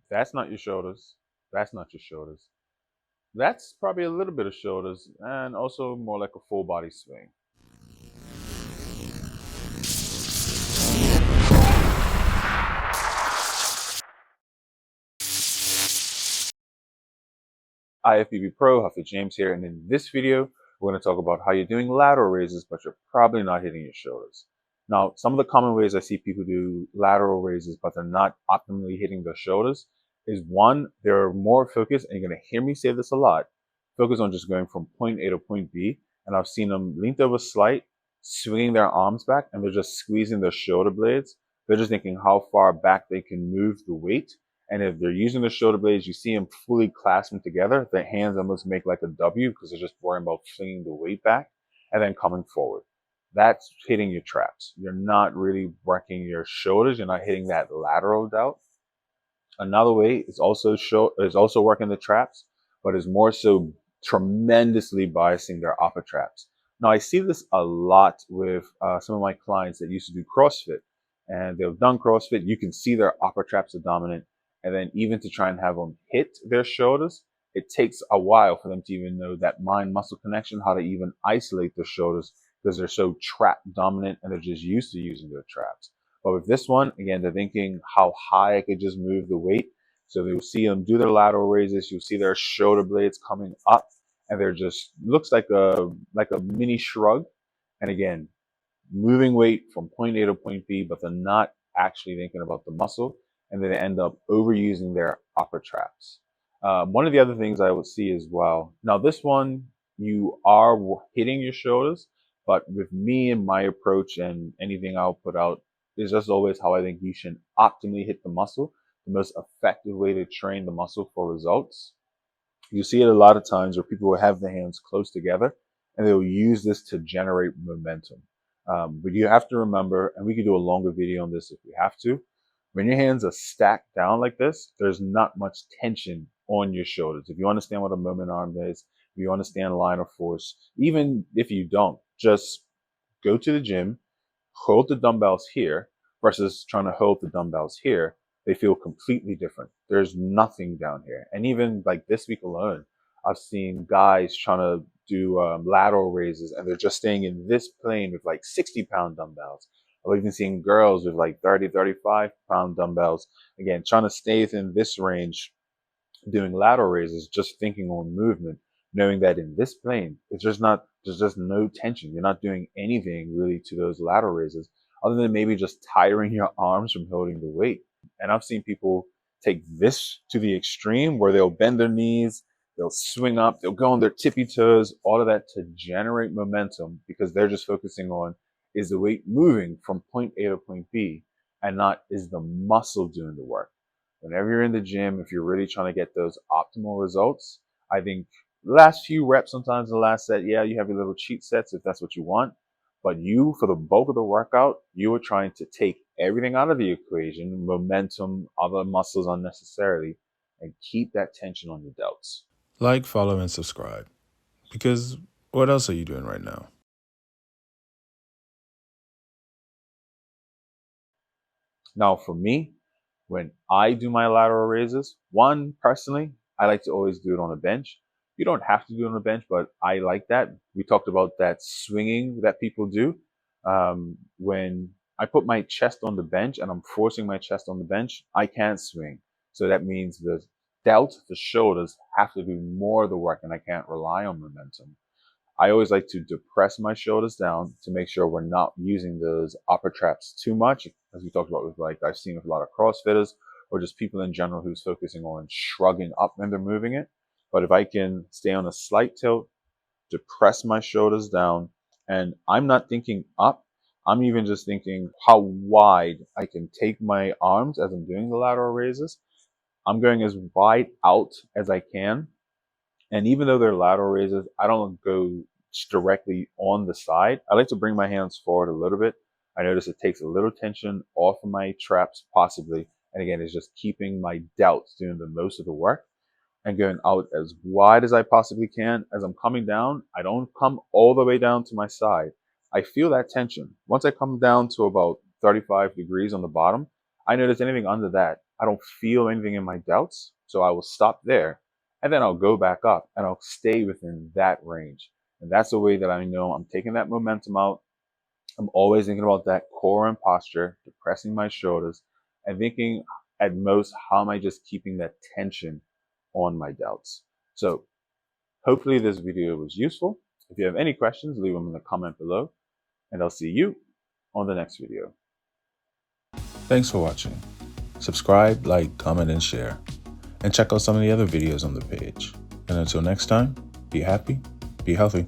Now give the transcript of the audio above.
That's not your shoulders. That's not your shoulders. That's probably a little bit of shoulders and also more like a full body swing. IFBB Pro Hafid James here, and in this video, we're going to talk about how you're doing lateral raises, but you're probably not hitting your shoulders. Now, some of the common ways I see people do lateral raises, but they're not optimally hitting their shoulders, is one, they're more focused, and you're going to hear me say this a lot, focus on just going from point A to point B, and I've seen them leaned over slight, swinging their arms back, and they're just squeezing their shoulder blades. They're just thinking how far back they can move the weight. And if they're using the shoulder blades, you see them fully clasping together. Their hands almost make like a W because they're just worrying about flinging the weight back and then coming forward. That's hitting your traps. You're not really working your shoulders. You're not hitting that lateral delt. Another way is also working the traps, but is more so tremendously biasing their upper traps. Now I see this a lot with some of my clients that used to do CrossFit, and they've done CrossFit. You can see their upper traps are dominant, and then even to try and have them hit their shoulders, it takes a while for them to even know that mind muscle connection, how to even isolate their shoulders because they're so trap dominant and they're just used to using their traps. But with this one, again, they're thinking how high I could just move the weight. So you'll see them do their lateral raises. You'll see their shoulder blades coming up, and they're just looks like a mini shrug. And again, moving weight from point A to point B, but they're not actually thinking about the muscle, and then they end up overusing their upper traps. One of the other things I would see as well. Now, this one you are hitting your shoulders, but with me and my approach and anything I'll put out is just always how I think you should optimally hit the muscle. The most effective way to train the muscle for results. You see it a lot of times where people will have their hands close together and they'll use this to generate momentum. But you have to remember, and we can do a longer video on this if we have to, when your hands are stacked down like this, there's not much tension on your shoulders. If you understand what a moment arm is, if you understand line of force, even if you don't, just go to the gym, hold the dumbbells here versus trying to hold the dumbbells here. They feel completely different. There's nothing down here. And even like this week alone, I've seen guys trying to do lateral raises and they're just staying in this plane with like 60-pound dumbbells. I've even seen girls with like 30, 35-pound dumbbells. Again, trying to stay within this range, doing lateral raises, just thinking on movement, knowing that in this plane, there's just no tension. You're not doing anything really to those lateral raises other than maybe just tiring your arms from holding the weight. And I've seen people take this to the extreme where they'll bend their knees, they'll swing up, they'll go on their tippy toes, all of that to generate momentum because they're just focusing on is the weight moving from point A to point B and not is the muscle doing the work. Whenever you're in the gym, if you're really trying to get those optimal results, I think last few reps, sometimes the last set, yeah, you have your little cheat sets if that's what you want. But you, for the bulk of the workout, you are trying to take everything out of the equation, momentum, other muscles unnecessarily, and keep that tension on your delts. Like, follow, and subscribe. Because what else are you doing right now? Now, for me, when I do my lateral raises, one, personally, I like to always do it on a bench. You don't have to do it on a bench, but I like that. We talked about that swinging that people do. When I put my chest on the bench and I'm forcing my chest on the bench, I can't swing. So that means the delts, the shoulders, have to do more of the work and I can't rely on momentum. I always like to depress my shoulders down to make sure we're not using those upper traps too much, as we talked about with like I've seen with a lot of CrossFitters or just people in general who's focusing on shrugging up when they're moving it. But if I can stay on a slight tilt, depress my shoulders down, and I'm not thinking up, I'm even just thinking how wide I can take my arms as I'm doing the lateral raises. I'm going as wide out as I can, and even though they're lateral raises, I don't go directly on the side. I like to bring my hands forward a little bit. I notice it takes a little tension off of my traps, possibly. And again, it's just keeping my delts doing the most of the work and going out as wide as I possibly can. As I'm coming down, I don't come all the way down to my side. I feel that tension. Once I come down to about 35 degrees on the bottom, I notice anything under that, I don't feel anything in my delts, so I will stop there, and then I'll go back up and I'll stay within that range. And that's the way that I know I'm taking that momentum out. I'm always thinking about that core and posture, depressing my shoulders, and thinking at most, how am I just keeping that tension on my delts? So hopefully this video was useful. If you have any questions, leave them in the comment below, and I'll see you on the next video. Thanks for watching. Subscribe, like, comment, and share. And check out some of the other videos on the page. And until next time, be happy, be healthy.